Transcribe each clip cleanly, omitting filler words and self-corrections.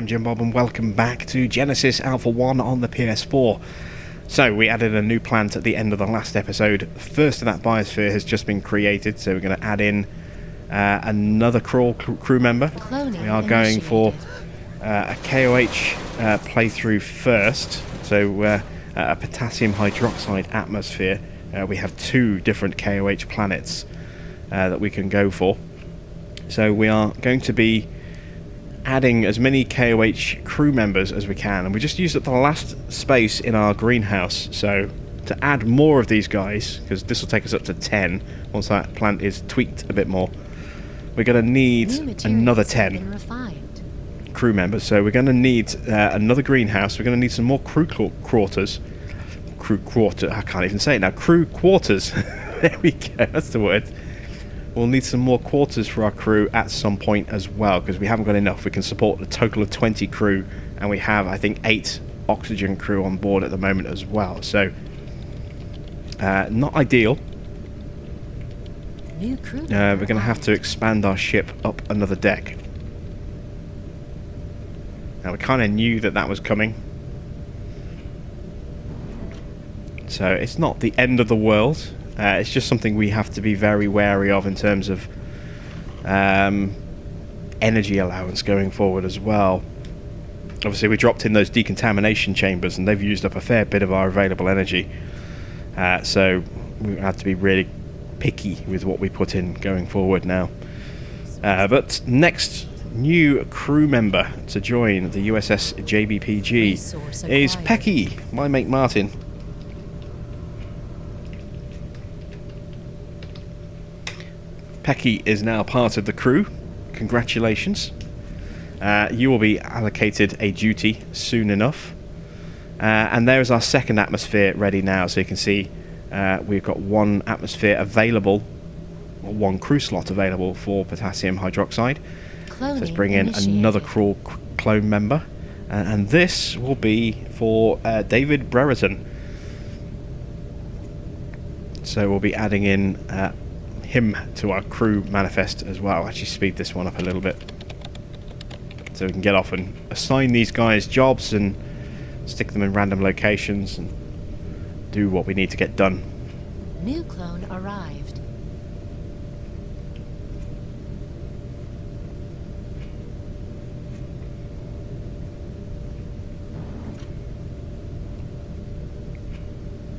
I'm Jim Bob and welcome back to Genesis Alpha 1 on the PS4. So we added a new plant at the end of the last episode. First of that biosphere has just been created, so we're going to add in another crew member. We are going for a KOH playthrough first, so a potassium hydroxide atmosphere. We have two different KOH planets that we can go for. So we are going to be adding as many KOH crew members as we can, and we just used up the last space in our greenhouse, so to add more of these guys, because this will take us up to 10 once that plant is tweaked a bit more, we're going to need another 10 crew members. So we're going to need another greenhouse, we're going to need some more crew quarters. I can't even say it now. Crew quarters. There we go, that's the word. We'll need some more quarters for our crew at some point as well, because we haven't got enough. We can support a total of 20 crew, and we have, I think, 8 oxygen crew on board at the moment as well. So, not ideal. New crew we're going to have to expand our ship up another deck. Now, we kind of knew that that was coming. So, it's not the end of the world. It's just something we have to be very wary of in terms of energy allowance going forward as well. Obviously we dropped in those decontamination chambers and they've used up a fair bit of our available energy. So we have to be really picky with what we put in going forward now. But next new crew member to join the USS JBPG is Pecky, my mate Martin. Pecky is now part of the crew. Congratulations. You will be allocated a duty soon enough. And there's our second atmosphere ready now. So you can see we've got one atmosphere available, or one crew slot available for potassium hydroxide. So let's bring in another clone member. And this will be for David Brereton. So we'll be adding in him to our crew manifest as well. I'll actually speed this one up a little bit so we can get off and assign these guys jobs and stick them in random locations and do what we need to get done. New clone arrived.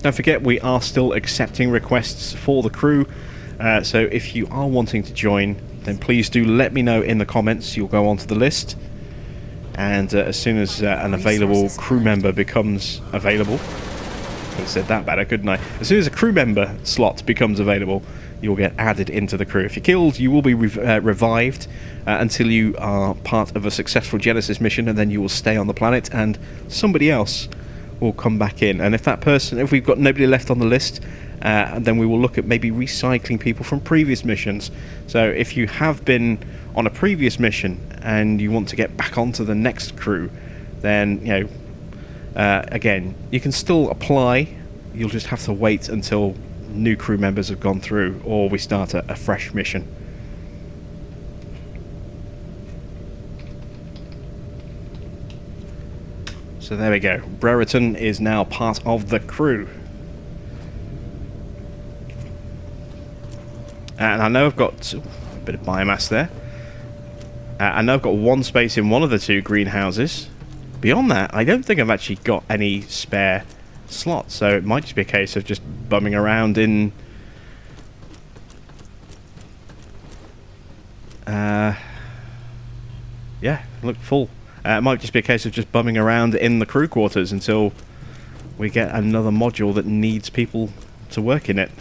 Don't forget, we are still accepting requests for the crew. So if you are wanting to join, then please do let me know in the comments. You'll go onto the list, and as soon as an available crew member becomes available, I could have said that better, couldn't I? As soon as a crew member slot becomes available, you'll get added into the crew. If you're killed, you will be revived until you are part of a successful Genesis mission, and then you will stay on the planet, and somebody else will come back in. And if that person, if we've got nobody left on the list, and then we will look at maybe recycling people from previous missions. So if you have been on a previous mission and you want to get back onto the next crew, then, you know, again, you can still apply. You'll just have to wait until new crew members have gone through, or we start a fresh mission. So there we go. Brereton is now part of the crew. And I know I've got a bit of biomass there. I know I've got one space in one of the two greenhouses. Beyond that, I don't think I've actually got any spare slots. So it might just be a case of just bumming around in... yeah, look full. It might just be a case of just bumming around in the crew quarters until we get another module that needs people to work in it.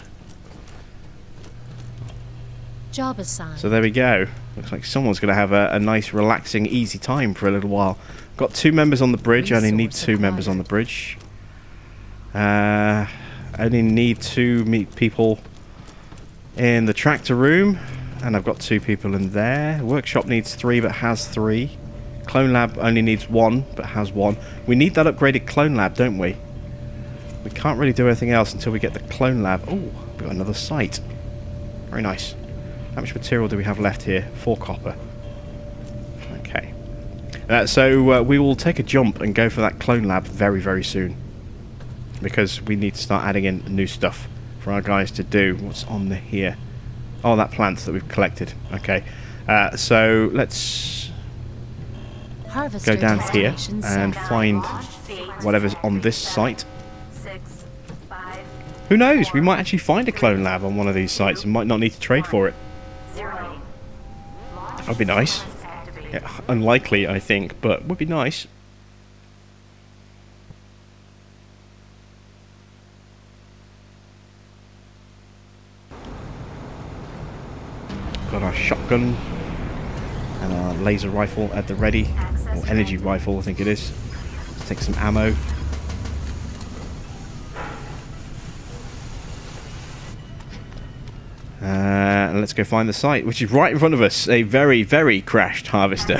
Job assigned. So there we go. Looks like someone's going to have a nice, relaxing, easy time for a little while. Got 2 members on the bridge. I only need 2 members on the bridge. I only need 2 people in the tractor room. And I've got 2 people in there. Workshop needs 3 but has 3. Clone lab only needs 1 but has 1. We need that upgraded clone lab, don't we? We can't really do anything else until we get the clone lab. Oh, we've got another site. Very nice. How much material do we have left here? 4 copper. Okay. So we will take a jump and go for that clone lab very, very soon. Because we need to start adding in new stuff for our guys to do. What's on here? Oh, that plant that we've collected. Okay. So let's go down here and find whatever's on this site. Who knows? We might actually find a clone lab on one of these sites and might not need to trade for it. That would be nice. Yeah, unlikely, I think, but would be nice. Got our shotgun and our laser rifle at the ready, or energy rifle I think it is. Let's take some ammo. And let's go find the site, which is right in front of us. A very, very crashed harvester.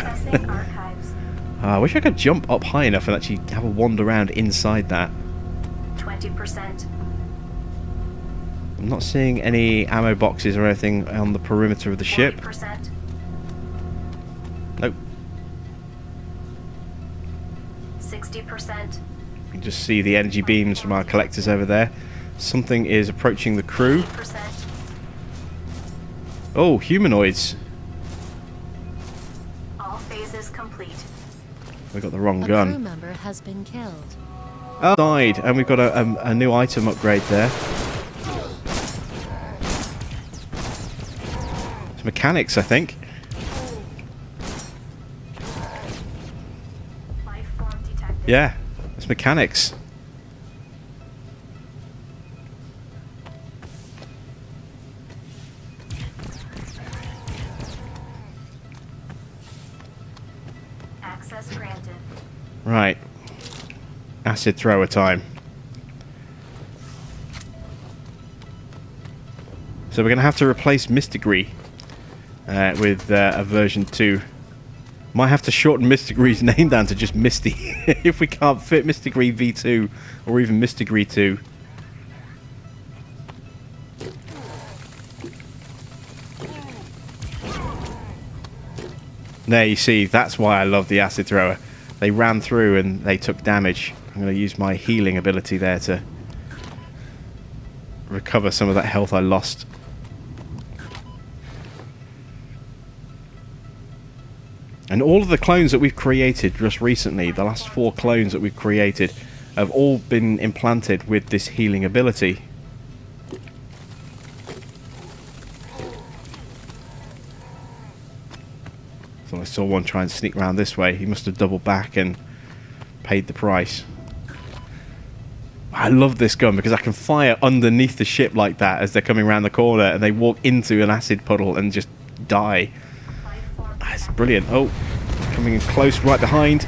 I wish I could jump up high enough and actually have a wander around inside that. 20%. I'm not seeing any ammo boxes or anything on the perimeter of the ship. 40%. Nope. 60%. You can just see the energy beams from our collectors over there. Something is approaching the crew. 50%. Oh, humanoids. All phases complete. We got the wrong A gun. crew member has been killed. Oh, died, and we've got a new item upgrade there. It's mechanics, I think. Life form detected. Yeah, it's mechanics. Access granted. Right. Acid thrower time. So we're going to have to replace Mystigre with a version 2. Might have to shorten Mystigre's name down to just Misty if we can't fit Mystigre V2 or even Mystigre 2. There you see, that's why I love the acid thrower. They ran through and they took damage. I'm going to use my healing ability there to recover some of that health I lost. And all of the clones that we've created just recently, the last 4 clones that we've created, have all been implanted with this healing ability. So I saw one try and sneak around this way. He must have doubled back and paid the price. I love this gun because I can fire underneath the ship like that as they're coming around the corner and they walk into an acid puddle and just die. That's brilliant. Oh, coming in close right behind.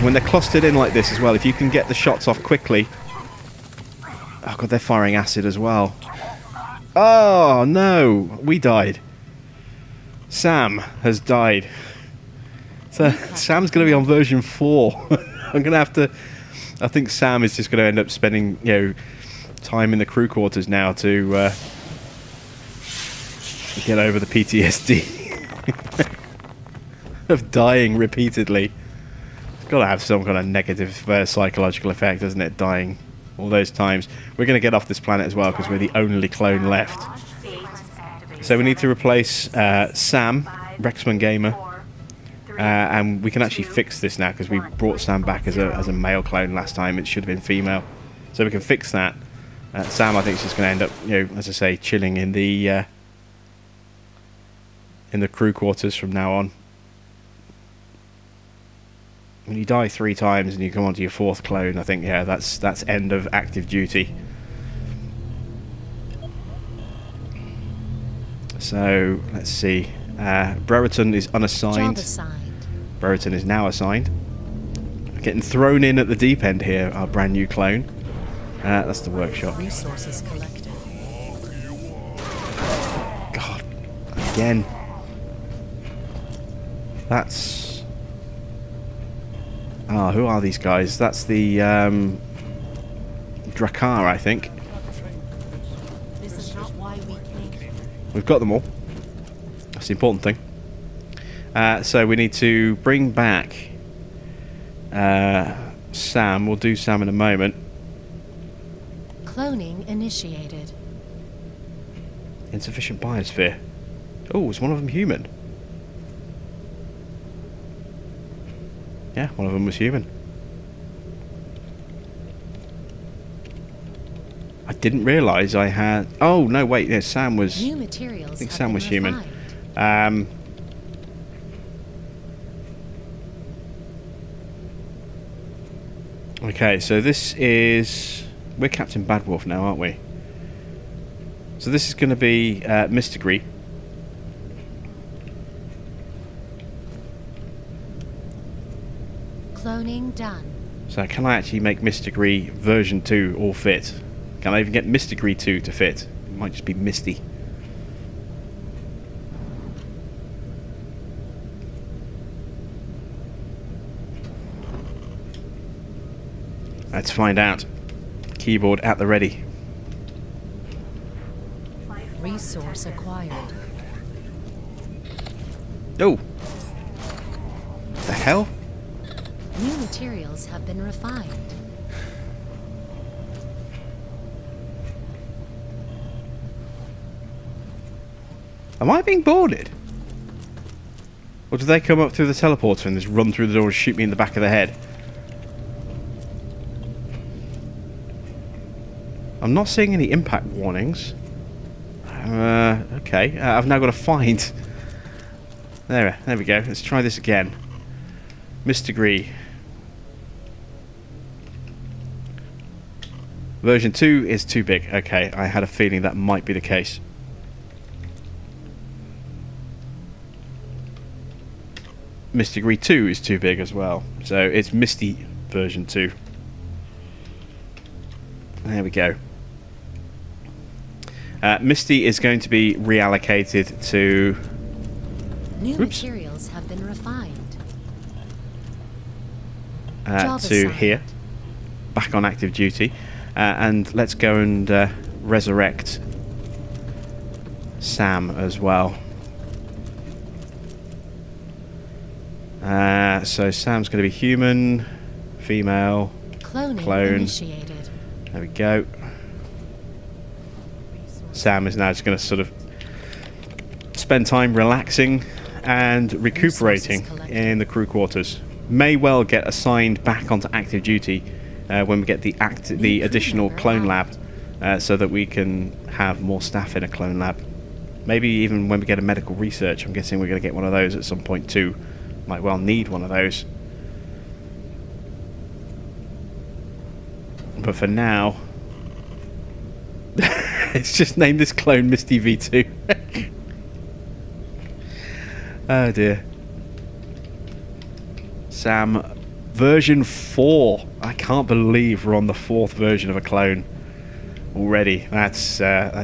When they're clustered in like this as well, if you can get the shots off quickly. Oh god, they're firing acid as well. Oh no, we died. Sam has died. So Sam's going to be on version 4. I'm going to have to... I think Sam is just going to end up spending, you know, time in the crew quarters now to get over the PTSD of dying repeatedly. It's got to have some kind of negative psychological effect, doesn't it? Dying all those times. We're going to get off this planet as well because we're the only clone left. So we need to replace Sam, Rexman Gamer. And we can actually fix this now because we brought Sam back as a male clone last time. It should have been female, so we can fix that. Sam, I think, is just going to end up, you know, as I say, chilling in the crew quarters from now on. When you die 3 times and you come onto your 4th clone, I think, yeah, that's end of active duty. So let's see. Brereton is unassigned. Job assigned. Brereton is now assigned. Getting thrown in at the deep end here, our brand new clone. That's the workshop. Resources collected. God, again. That's... Ah, who are these guys? That's the Drakkar, I think. This is not why we came. We've got them all. That's the important thing. So we need to bring back Sam. We'll do Sam in a moment. Cloning initiated. Insufficient biosphere. Oh, is one of them human? Yeah, one of them was human. I didn't realise I had... Oh, no, wait, yeah, Sam was... New materials I think have Sam been was human. refined. Okay, so this is... We're Captain Badwolf now, aren't we? So this is going to be Mystery. Cloning done. So can I actually make Mystery version 2 all fit? Can I even get Mystery 2 to fit? It might just be Misty. Let's find out. Keyboard at the ready. Resource acquired. Oh! The hell? New materials have been refined. Am I being boarded? Or do they come up through the teleporter and just run through the door and shoot me in the back of the head? I'm not seeing any impact warnings. Okay, I've now got to find... There we go. Let's try this again. Mystery. Version 2 is too big. Okay, I had a feeling that might be the case. Mystery 2 is too big as well. So it's Misty version 2. There we go. Misty is going to be reallocated to... New Oops. materials have been refined. to assigned. here. Back on active duty. And let's go and resurrect Sam as well. So Sam's going to be human, female, Cloning clone. initiated. There we go. Sam is now just going to sort of spend time relaxing and recuperating in the crew quarters. May well get assigned back onto active duty when we get the additional clone lab, so that we can have more staff in a clone lab. Maybe even when we get a medical research. I'm guessing we're going to get one of those at some point too. Might well need one of those. But for now, it's just named this clone Misty V2. Oh dear. Sam, version 4. I can't believe we're on the 4th version of a clone already. That's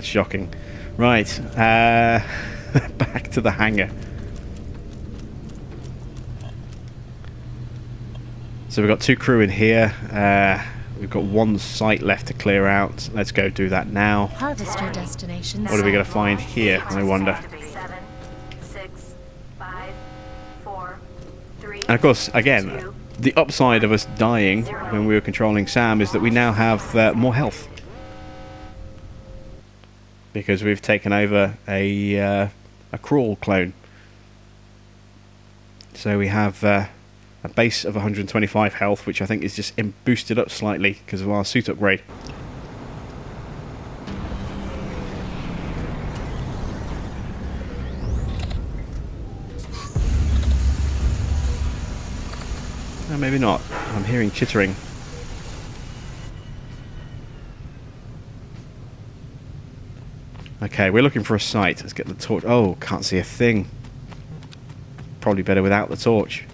shocking. Right, back to the hangar. So we've got 2 crew in here. We've got 1 site left to clear out. Let's go do that now. Harvester destination. What are we going to set. find here, I wonder? 7, 6, 5, 4, 3. And of course, again, the upside of us dying when we were controlling Sam is that we now have more health. Because we've taken over a crawl clone. So we have a base of 125 health, which I think is just boosted up slightly because of our suit upgrade. No, maybe not. I'm hearing chittering. Okay, we're looking for a site. Let's get the torch. Oh, can't see a thing. Probably better without the torch.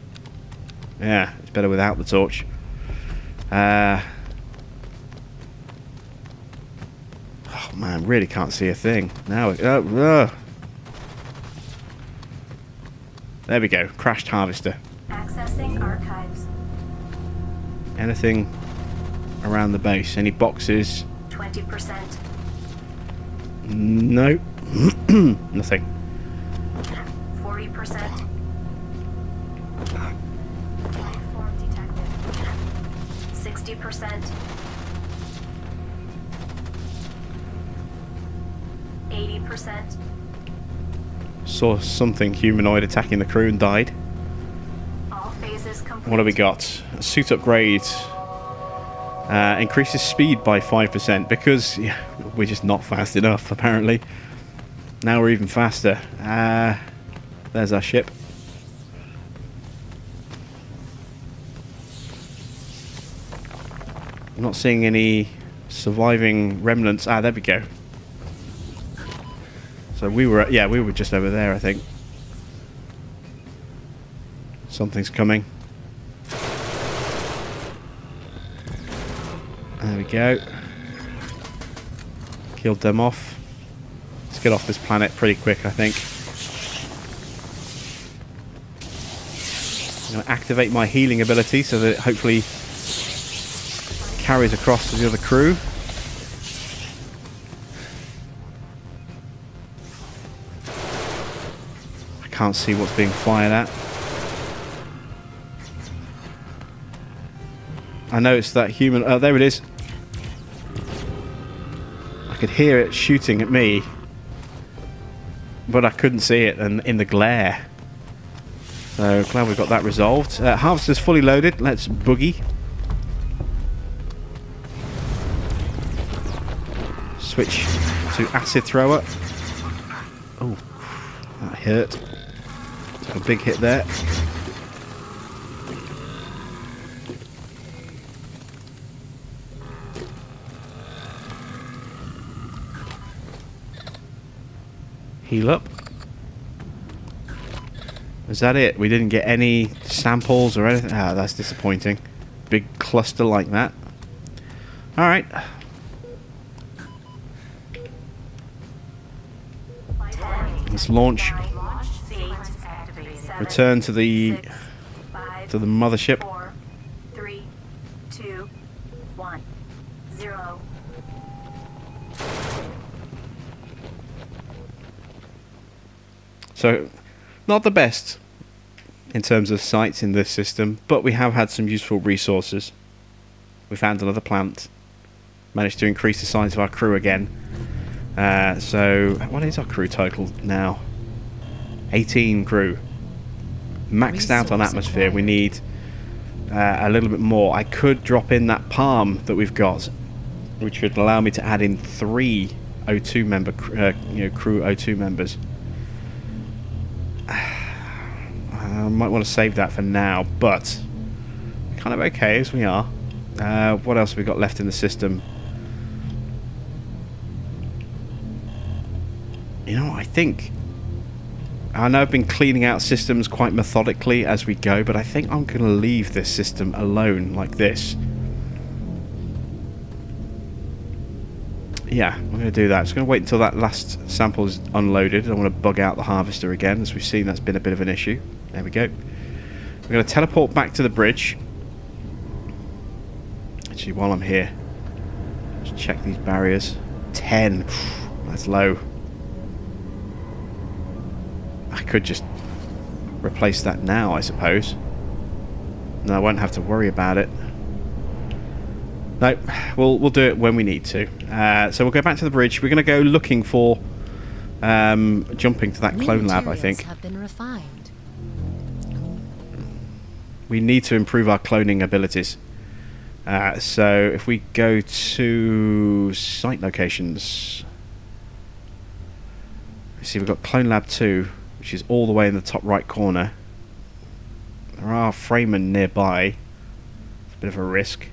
Yeah, it's better without the torch. Oh man, really can't see a thing. Now, there we go. Crashed harvester. Accessing archives. Anything around the base? Any boxes? 20%. No. Nothing. 40%. Form detected. 60%. 80%. Saw something humanoid attacking the crew and died. All phases complete. What have we got? A suit upgrade. Increases speed by 5% because yeah, we're just not fast enough, apparently. Now we're even faster. There's our ship. I'm not seeing any surviving remnants. Ah, there we go. So we were, yeah, we were just over there, I think. Something's coming. There we go. Killed them off. Let's get off this planet pretty quick, I think. I'm going to activate my healing ability so that it hopefully carries across to the other crew. I can't see what's being fired at. I know it's that human. Oh, there it is. I could hear it shooting at me, but I couldn't see it in the glare. So glad we've got that resolved. Harvester's fully loaded. Let's boogie. Switch to acid thrower. Oh, that hurt. Took a big hit there. Heal up. Is that it? We didn't get any samples or anything? Ah, that's disappointing. Big cluster like that. Alright. Let's launch. Return to the mothership. 4, 3, 2, 1, 0. So, not the best in terms of sites in this system, but we have had some useful resources. We found another plant. Managed to increase the size of our crew again. So, what is our crew total now? 18 crew. Maxed out on atmosphere. We need a little bit more. I could drop in that palm that we've got, which would allow me to add in 3 O2 member, crew O2 members. I might want to save that for now, but kind of okay as we are. What else have we got left in the system? You know, I know I've been cleaning out systems quite methodically as we go, but I think I'm going to leave this system alone like this. Yeah, I'm going to do that. I'm just going to wait until that last sample is unloaded. I don't want to bug out the harvester again. As we've seen, that's been a bit of an issue. There we go. We're going to teleport back to the bridge. Actually, while I'm here, just check these barriers. 10. That's low. I could just replace that now, I suppose. No, I won't have to worry about it. No, we'll do it when we need to. So we'll go back to the bridge. We're going to go looking for jumping to that clone lab, I think. Have been refined. We need to improve our cloning abilities. So if we go to site locations, see, we've got Clone Lab 2, which is all the way in the top right corner. There are Freemen nearby. It's a bit of a risk.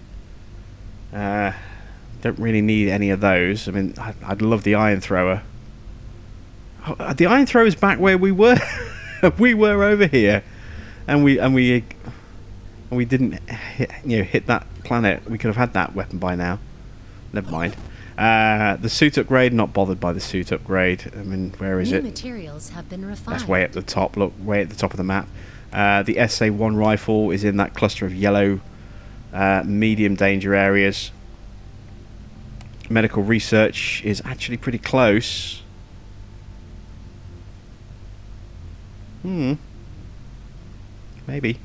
Don't really need any of those. I mean, I'd love the iron thrower. Oh, the iron thrower's back where we were. We were over here, and we didn't hit that planet. We could have had that weapon by now. Never mind. The suit upgrade, not bothered by the suit upgrade. I mean, where is it? Materials have been refined. That's way at the top. Look, way at the top of the map. The SA-1 rifle is in that cluster of yellow medium danger areas. Medical research is actually pretty close. Maybe.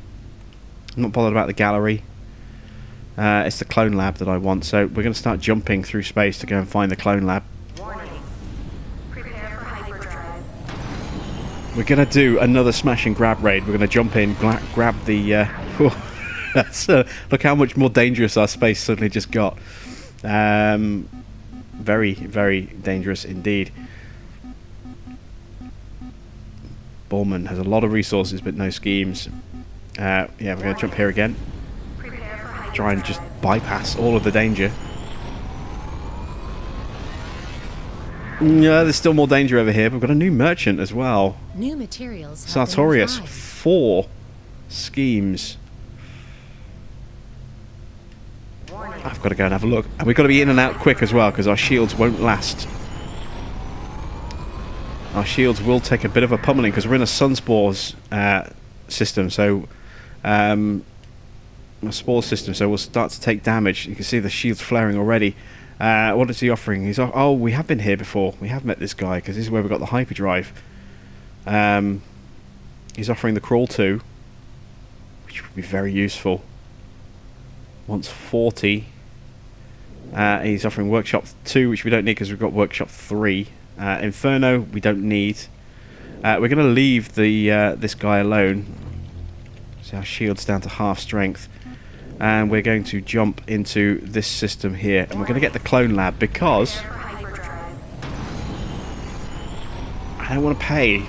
I'm not bothered about the gallery. It's the clone lab that I want, so we're going to start jumping through space to go and find the clone lab. Warning. Prepare for hyperdrive. We're going to do another smash and grab raid. We're going to jump in, grab the... look how much more dangerous our space suddenly just got. Very, very dangerous indeed. Borman has a lot of resources but no schemes. Yeah, we're going to jump here again. Try and just bypass all of the danger. Yeah, there's still more danger over here. We've got a new merchant as well. New materials. Sartorius, 4 schemes. I've got to go and have a look. And we've got to be in and out quick as well, because our shields won't last. Our shields will take a bit of a pummeling, because we're in a Sunspores system, so... a spore system, so we'll start to take damage. You can see the shields flaring already. What is he offering? He's oh, we have been here before. We have met this guy, because this is where we got the hyperdrive. He's offering the crawl 2, which would be very useful. Wants 40. He's offering workshop 2, which we don't need because we've got workshop 3. Inferno we don't need. We're going to leave the this guy alone. So our shield's down to half strength. And we're going to jump into this system here. And we're going to get the clone lab because I don't want to pay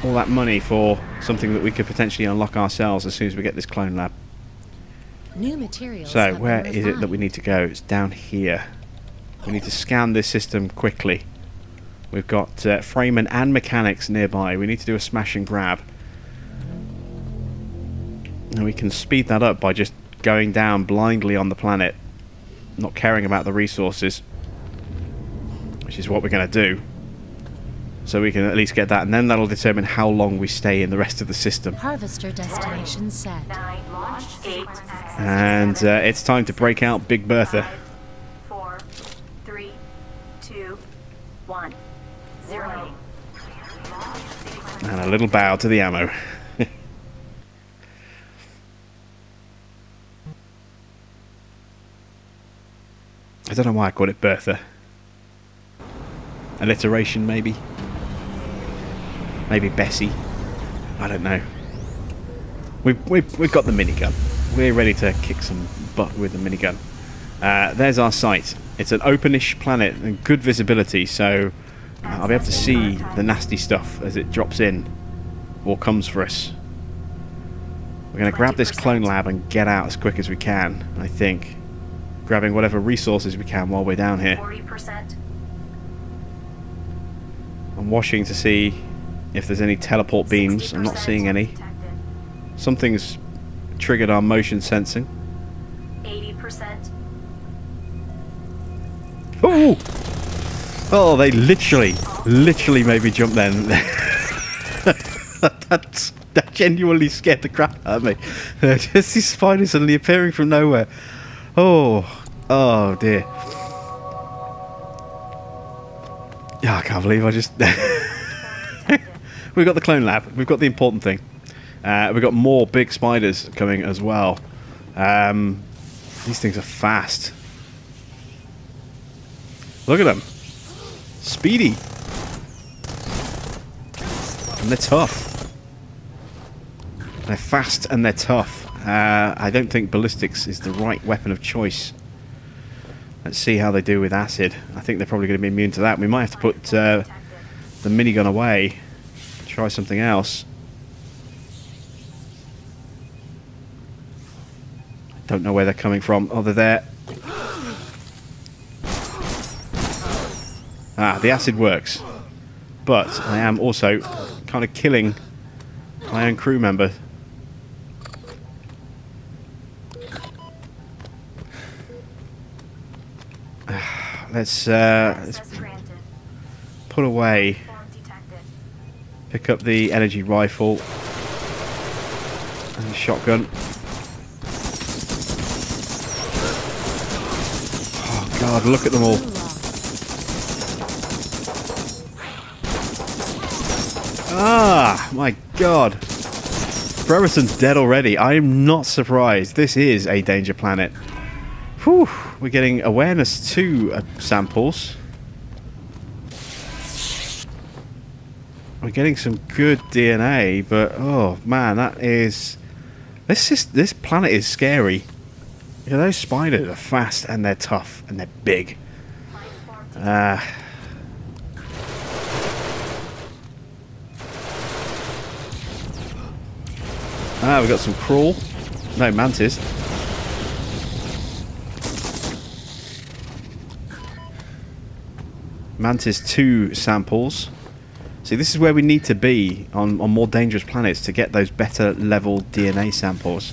all that money for something that we could potentially unlock ourselves as soon as we get this clone lab. New materials. So where is it that we need to go? It's down here. We need to scan this system quickly. We've got Freeman and mechanics nearby. We need to do a smash and grab. And we can speed that up by just going down blindly on the planet, not caring about the resources, which is what we're going to do. So we can at least get that, and then that'll determine how long we stay in the rest of the system. Harvester destination set. And it's time to break out Big Bertha. 4, 3, 2, 1, 0. And a little bow to the ammo. I don't know why I called it Bertha. Alliteration, maybe? Maybe Bessie? I don't know. We've got the minigun. We're ready to kick some butt with the minigun. There's our site. It's an openish planet and good visibility, so I'll be able to see the nasty stuff as it drops in or comes for us. We're going to grab this clone lab and get out as quick as we can, I think. Grabbing whatever resources we can while we're down here. 40%. I'm watching to see if there's any teleport beams. I'm not seeing any. Something's triggered our motion sensing. 80%. Oh! Oh, they literally made me jump then. That genuinely scared the crap out of me. Just these spiders suddenly appearing from nowhere. Oh dear. Yeah, I can't believe I just... We've got the clone lab. We've got the important thing. We've got more big spiders coming as well. These things are fast. Look at them. Speedy. And they're tough. They're fast and they're tough. I don't think ballistics is the right weapon of choice. Let's see how they do with acid. I think they're probably going to be immune to that. We might have to put the minigun away. Try something else. Don't know where they're coming from. Oh, they're there. Ah, the acid works. But I am also kind of killing my own crew member. Let's put away, pick up the energy rifle and the shotgun. Oh God, look at them all. Ah, my God. Brereton's dead already. I am not surprised. This is a danger planet. Whew, we're getting awareness 2 samples. We're getting some good DNA, but oh man, that is... This planet is scary. You know, those spiders are fast and they're tough and they're big. We've got some crawl. No, mantis. Mantis 2 samples. See, this is where we need to be on more dangerous planets to get those better level DNA samples.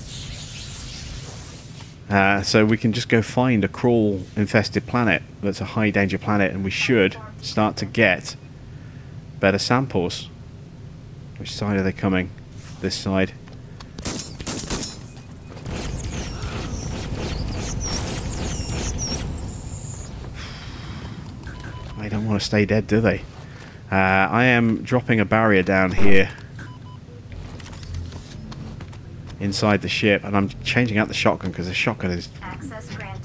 So we can just go find a crawl infested planet that's a high danger planet, and we should start to get better samples. Which side are they coming? This side. They don't want to stay dead, do they? I am dropping a barrier down here inside the ship, and I'm changing out the shotgun because the shotgun is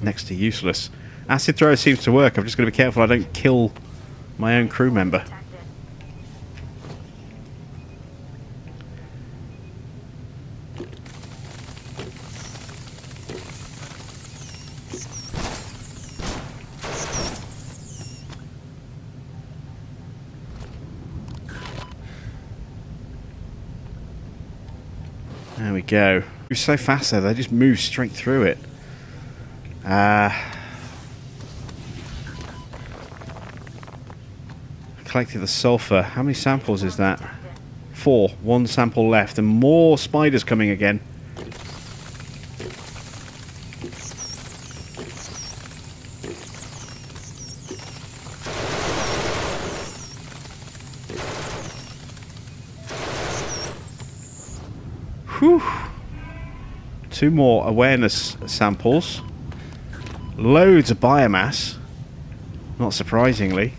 next to useless. Acid thrower seems to work. I'm just going to be careful I don't kill my own crew member. There we go. You're so fast though, they just move straight through it. Collected the sulfur. How many samples is that? 4. 1 sample left, and more spiders coming again. Whew. 2 more awareness samples. Loads of biomass. Not surprisingly.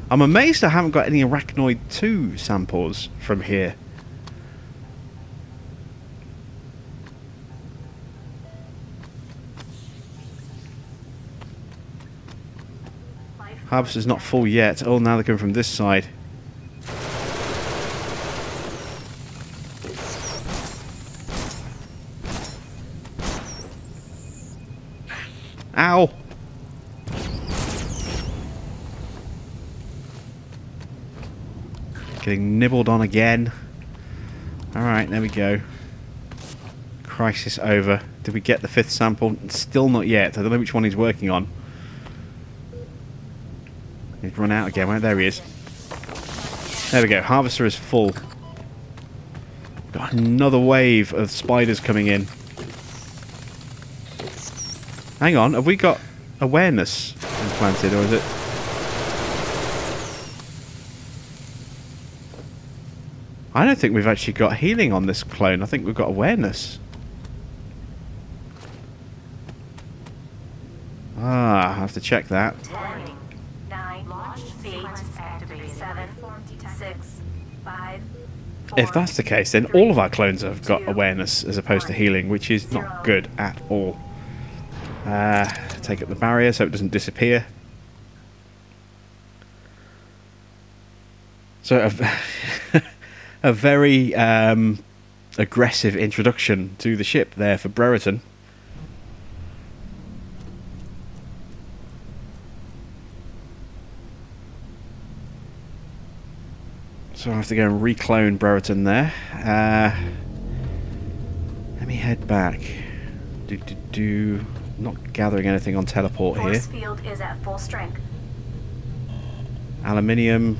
I'm amazed I haven't got any Arachnoid 2 samples from here. Harvester's not full yet. Oh, now they're coming from this side. Ow! Getting nibbled on again. Alright, there we go. Crisis over. Did we get the 5th sample? Still not yet. I don't know which one he's working on. He's run out again. Well, there he is. There we go. Harvester is full. Got another wave of spiders coming in. Hang on, have we got awareness implanted, or is it... I don't think we've actually got healing on this clone. I think we've got awareness. Ah, I have to check that. 10, 9, 8, 7, 6, 5, 4, If that's the case, then all of our clones have got awareness as opposed to healing, which is not good at all. Take up the barrier so it doesn't disappear. So a very aggressive introduction to the ship there for Brereton. So I have to go and reclone Brereton there. Let me head back. Not gathering anything on teleport here. Force field is at full strength. Aluminium,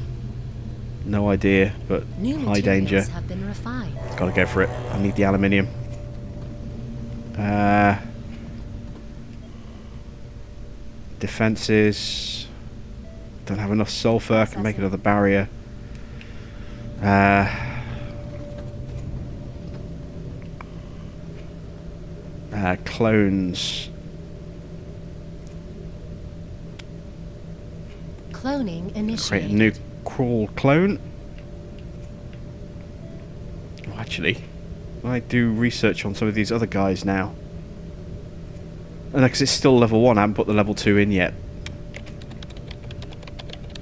no idea, but New high danger. materials have been refined. Gotta go for it. I need the aluminium. Defenses. Don't have enough sulfur. I can make another barrier. Clones. Cloning initiated. Create a new crawl clone. Oh, actually, I do research on some of these other guys now. because it's still level 1, I haven't put the level 2 in yet.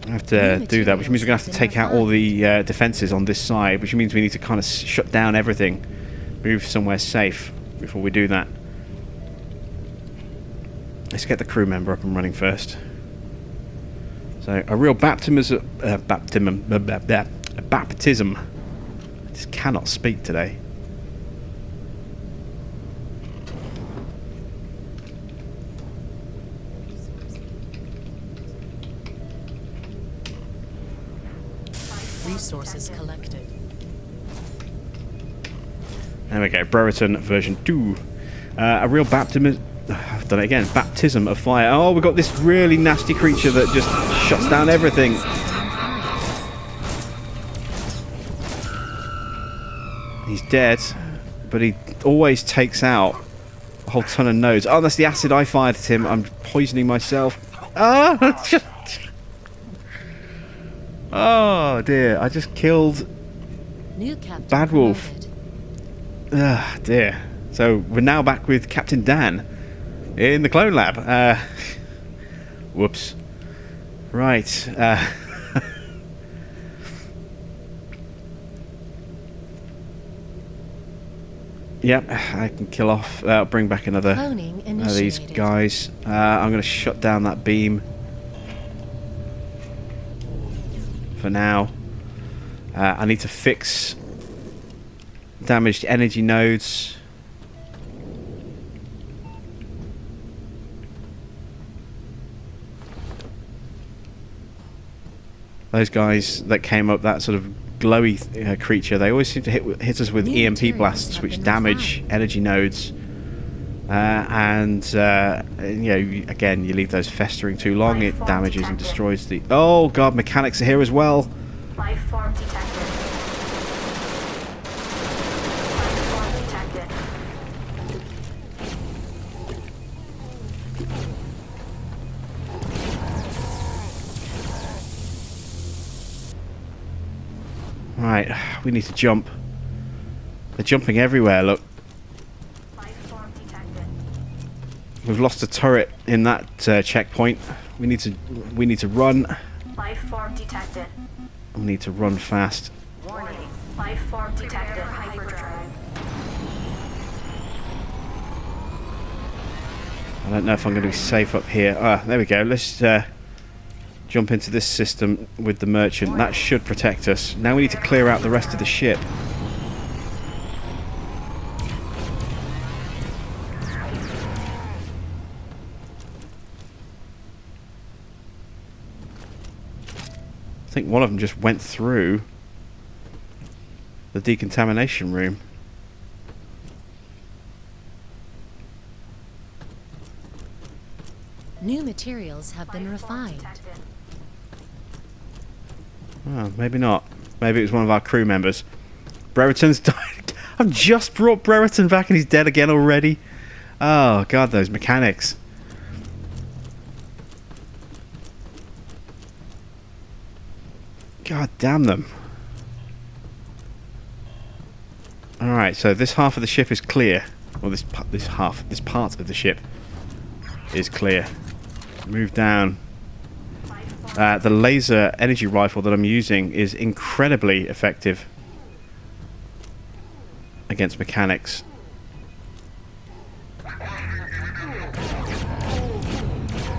I have to do that, which means we're going to have to take out all the defences on this side, which means we need to kind of shut down everything, move somewhere safe before we do that. Let's get the crew member up and running first. So, a real baptism. I just cannot speak today. Resources collected. There we go, Brereton version 2. A real baptism. I've done it again. Baptism of fire. Oh, we've got this really nasty creature that just shuts down everything. He's dead, but he always takes out a whole ton of nodes. Oh, that's the acid I fired at him. I'm poisoning myself. Ah! Oh dear, I just killed New captain Bad Wolf. promoted. Ah, dear. So we're now back with Captain Dan in the clone lab. Whoops. Right. Yep, I can kill off. Bring back another Cloning of these initiated. guys. I'm going to shut down that beam for now. I need to fix damaged energy nodes. Those guys that came up, that sort of glowy creature, they always seem to hit us with New EMP materials blasts, have which been damage refined. energy nodes. You know, again, you leave those festering too long, it damages and destroys the... Oh god, mechanics are here as well. Life form detected. Life form detected. Right, we need to jump. They're jumping everywhere, look. Life form detected. We've lost a turret in that checkpoint. We need to run. Life form detected. We need to run fast. Warning. Life form detected. Hyperdrive. I don't know if I'm going to be safe up here. Ah, there we go. Let's jump into this system with the merchant. That should protect us. Now we need to clear out the rest of the ship. I think one of them just went through the decontamination room. New materials have been Life form refined. detected. Oh, maybe not. Maybe it was one of our crew members. Brereton's died. I've just brought Brereton back and he's dead again already. Oh, God, those mechanics. God damn them. Alright, so this half of the ship is clear. Well, this part of the ship is clear. Move down. The laser energy rifle that I'm using is incredibly effective against mechanics.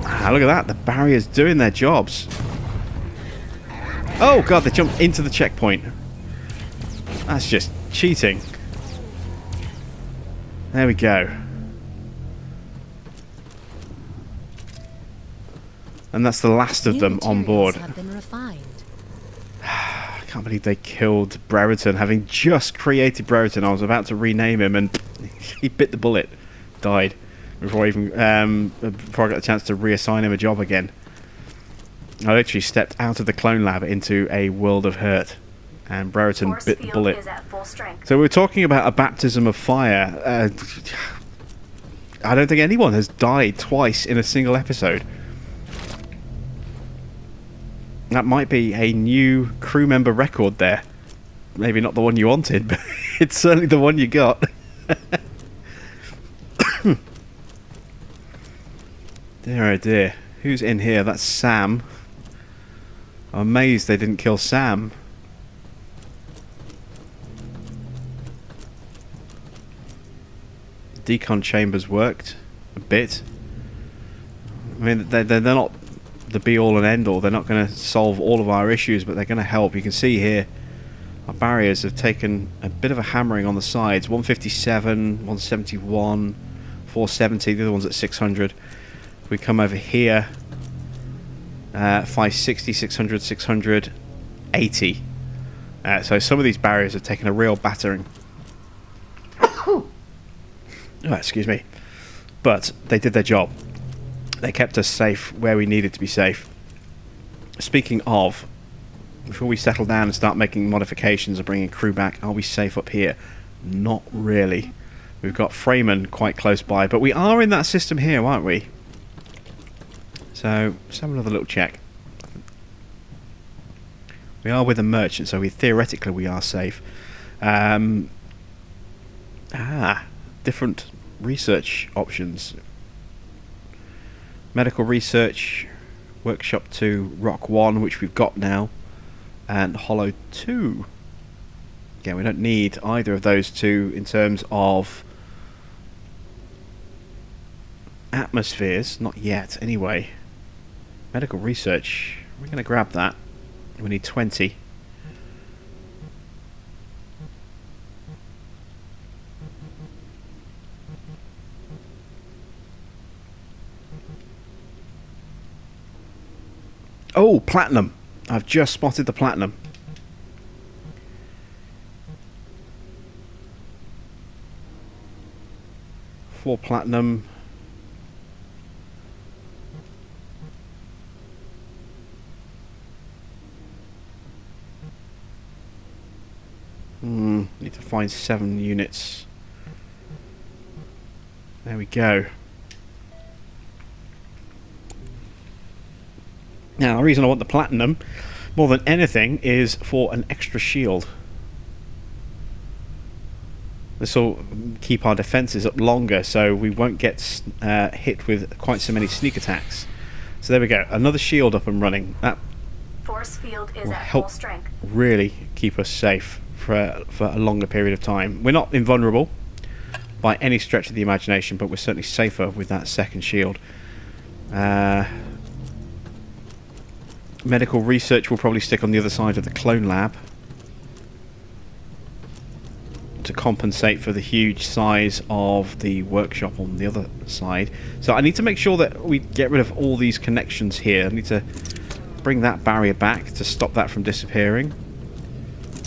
Ah, look at that, the barrier's doing their jobs. Oh god, they jumped into the checkpoint. That's just cheating. There we go. And that's the last of New them on board. materials have been refined. I can't believe they killed Brereton. Having just created Brereton, I was about to rename him and he bit the bullet. Died. Before I got the chance to reassign him a job again. I literally stepped out of the clone lab into a world of hurt. And Brereton Force bit the field bullet. is at full strength. So we're talking about a baptism of fire. I don't think anyone has died twice in a single episode. That might be a new crew member record there. Maybe not the one you wanted, but it's certainly the one you got. Oh dear. Who's in here? That's Sam. I'm amazed they didn't kill Sam. Decon chambers worked a bit. I mean, they're not the be-all and end-all. They're not going to solve all of our issues, but they're going to help. You can see here our barriers have taken a bit of a hammering on the sides. 157, 171, 470. The other one's at 600. If we come over here, 560, 600, 600, 80. So some of these barriers have taken a real battering. Oh, excuse me. But they did their job. They kept us safe where we needed to be safe. Speaking of, before we settle down and start making modifications and bringing crew back, are we safe up here? Not really. We've got Freeman quite close by, but we are in that system here, aren't we? So, let's have another little check. We are with a merchant, so theoretically we are safe. Different research options. Medical research, workshop 2, rock 1, which we've got now, and hollow 2. Yeah, we don't need either of those two in terms of atmospheres, not yet anyway. Medical research, we're going to grab that. We need 20. Oh, platinum. I've just spotted the platinum. For platinum. Need to find 7 units. There we go. Now, the reason I want the platinum more than anything is for an extra shield. This will keep our defences up longer, so we won't get hit with quite so many sneak attacks. So there we go, another shield up and running. That Force field is will at help full strength. really keep us safe for a longer period of time. We're not invulnerable by any stretch of the imagination, but we're certainly safer with that second shield. Medical research will probably stick on the other side of the clone lab to compensate for the huge size of the workshop on the other side. So I need to make sure that we get rid of all these connections here. I need to bring that barrier back to stop that from disappearing.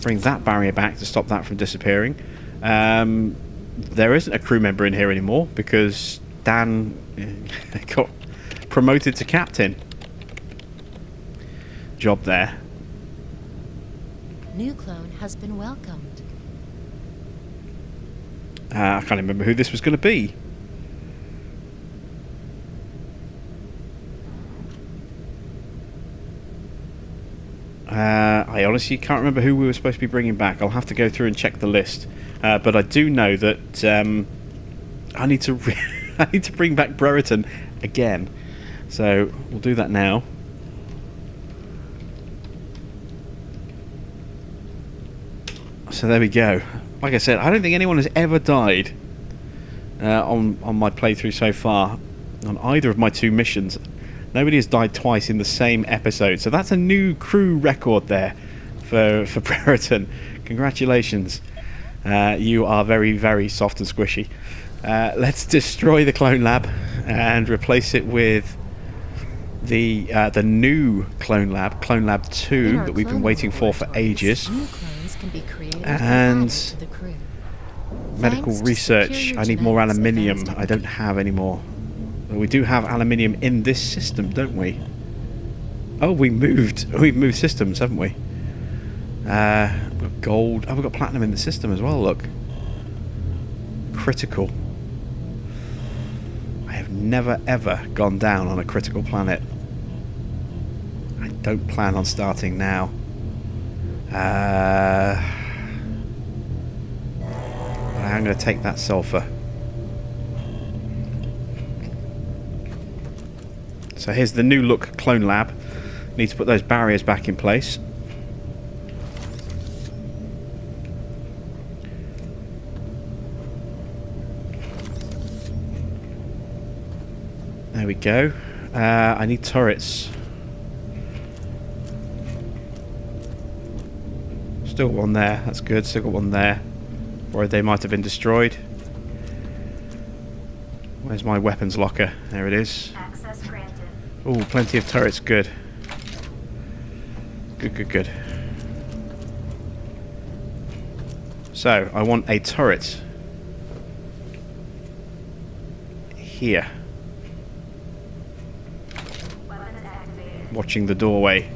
Bring that barrier back to stop that from disappearing. There isn't a crew member in here anymore because Dan got promoted to captain. Job there. New clone has been welcomed. I can't remember who this was going to be. I honestly can't remember who we were supposed to be bringing back. I'll have to go through and check the list. But I do know that I need to I need to bring back Brereton again. So we'll do that now. So there we go. Like I said, I don't think anyone has ever died on my playthrough so far on either of my 2 missions. Nobody has died twice in the same episode, so that's a new crew record there for Brereton. Congratulations. You are very, very soft and squishy. Let's destroy the clone lab and replace it with the new clone lab 2 that we've been waiting for ages. Can be created and to the crew. Medical Thanks to research. superior I need more genetics, aluminium. advanced I don't have any more. Well, we do have aluminium in this system, don't we? Oh, we've moved systems, haven't we? We've got gold. Oh, we've got platinum in the system as well, look. Critical. I have never ever gone down on a critical planet. I don't plan on starting now. I'm going to take that sulfur. So here's the new look clone lab. Need to put those barriers back in place. There we go. I need turrets. Still got one there. That's good. Still got one there. Or they might have been destroyed. Where's my weapons locker? There it is. Access granted. Oh, plenty of turrets. Good. Good, good, good. So, I want a turret here. Weapons activated. Watching the doorway.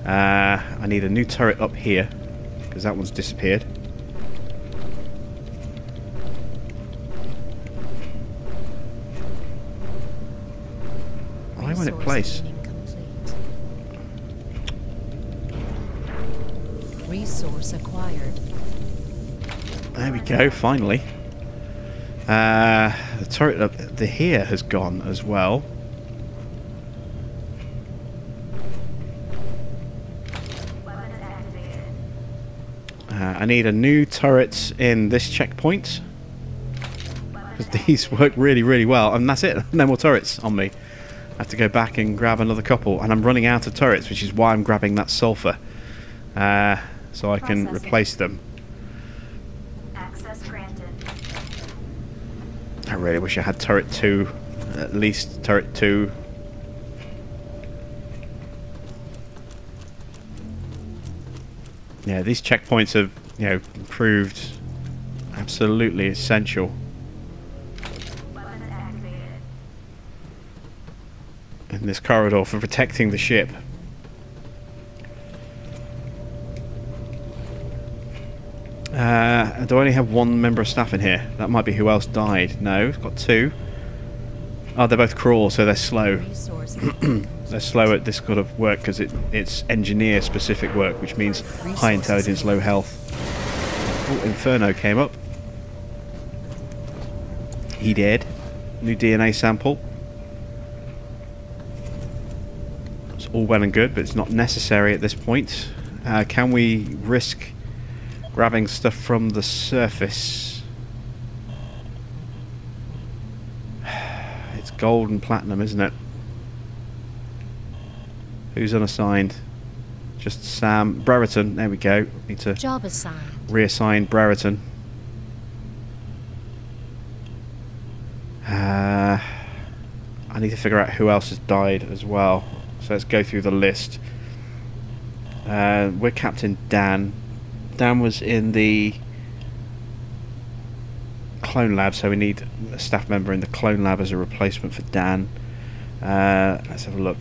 I need a new turret up here, because that one's disappeared. Why won't it place? Resource acquired. There we go, finally. The turret up here has gone as well. Weapons activated. I need a new turret in this checkpoint. Because these work really, really well. And that's it. No more turrets on me. I have to go back and grab another couple. And I'm running out of turrets, which is why I'm grabbing that sulfur. So I can replace them. Access granted. I really wish I had turret 2. At least turret 2. Yeah, these checkpoints have, proved absolutely essential Weapons activated. in this corridor for protecting the ship. Do I only have one member of staff in here? That might be who else died. No, it's got 2. Oh, they're both crawl, so they're slow. They're slow at this kind of work because it's engineer-specific work, which means high intelligence, low health. Oh, Inferno came up. He did. New DNA sample. It's all well and good, but it's not necessary at this point. Can we risk grabbing stuff from the surface? It's gold and platinum, isn't it? Who's unassigned? Just Sam. Brereton, there we go. Need to Job assigned. reassign Brereton. I need to figure out who else has died as well. So let's go through the list. We're Captain Dan. Dan was in the clone lab, so we need a staff member in the clone lab as a replacement for Dan. Let's have a look.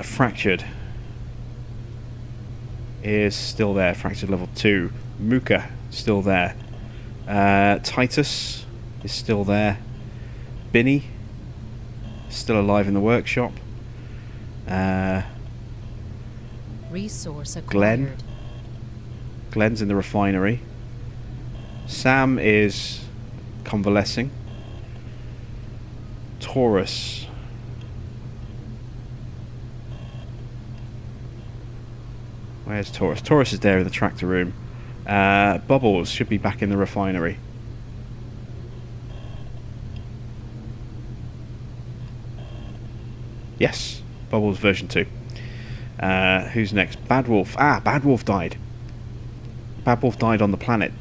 Fractured is still there. Fractured level 2. Muka still there. Titus is still there. Binny still alive in the workshop. Resource acquired. Glenn. Glenn's in the refinery. Sam is convalescing. Taurus. Where's Taurus? Taurus is there in the tractor room. Bubbles should be back in the refinery. Yes, Bubbles version 2. Who's next? Bad Wolf. Ah, Bad Wolf died. Bad Wolf died on the planet,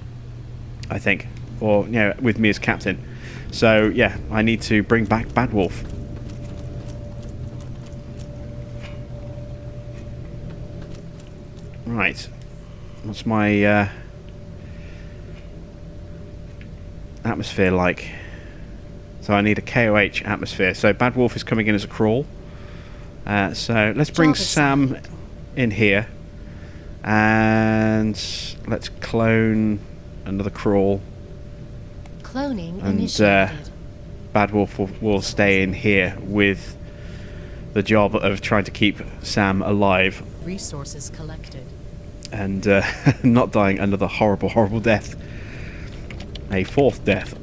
I think. Or, with me as captain. So, yeah, I need to bring back Bad Wolf. Right. What's my atmosphere like? So I need a KOH atmosphere. So Bad Wolf is coming in as a crawl. So let's bring Sam in here. And let's clone another crawl. Cloning And initiated. Bad Wolf will stay in here with the job of trying to keep Sam alive. Resources collected. And not dying another horrible, horrible death. A 4th death.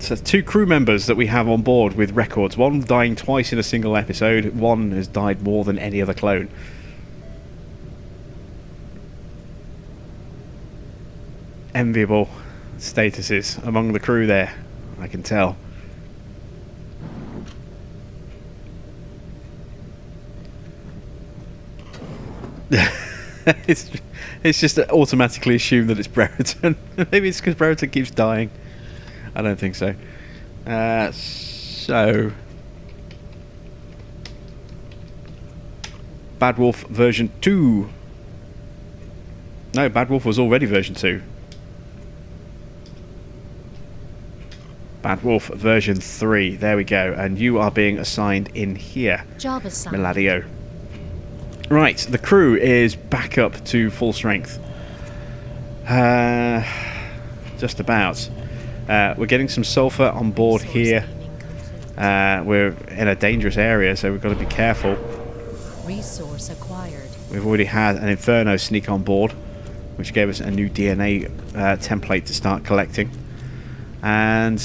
So 2 crew members that we have on board with records. One dying twice in a single episode. One has died more than any other clone. Enviable statuses among the crew there, I can tell. it's just automatically assumed that it's Brereton. Maybe it's because Brereton keeps dying. I don't think so. So Bad Wolf version 2. No, Bad Wolf was already version 2. Bad Wolf version 3. There we go. And you are being assigned in here, Job assigned. Meladio. Right, the crew is back up to full strength. Just about. We're getting some sulfur on board here. We're in a dangerous area, so we've got to be careful. Resource acquired. We've already had an Inferno sneak on board, which gave us a new DNA template to start collecting. And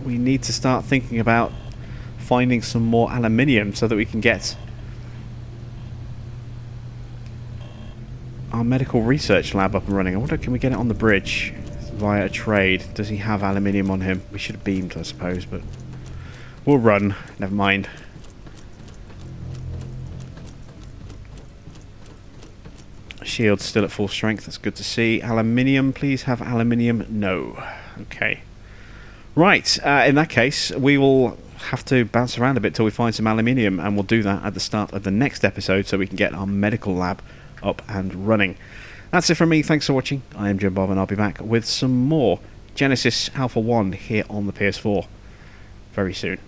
we need to start thinking about finding some more aluminium so that we can get our medical research lab up and running. I wonder, can we get it on the bridge via a trade? Does he have aluminium on him? We should have beamed, I suppose, but we'll run. Never mind. Shield's still at full strength. That's good to see. Aluminium, please have aluminium. No. Okay. Right. In that case, we will have to bounce around a bit till we find some aluminium, and we'll do that at the start of the next episode so we can get our medical lab up and running. That's it from me. Thanks for watching. I am Jim Bob, and I'll be back with some more Genesis Alpha 1 here on the PS4 very soon.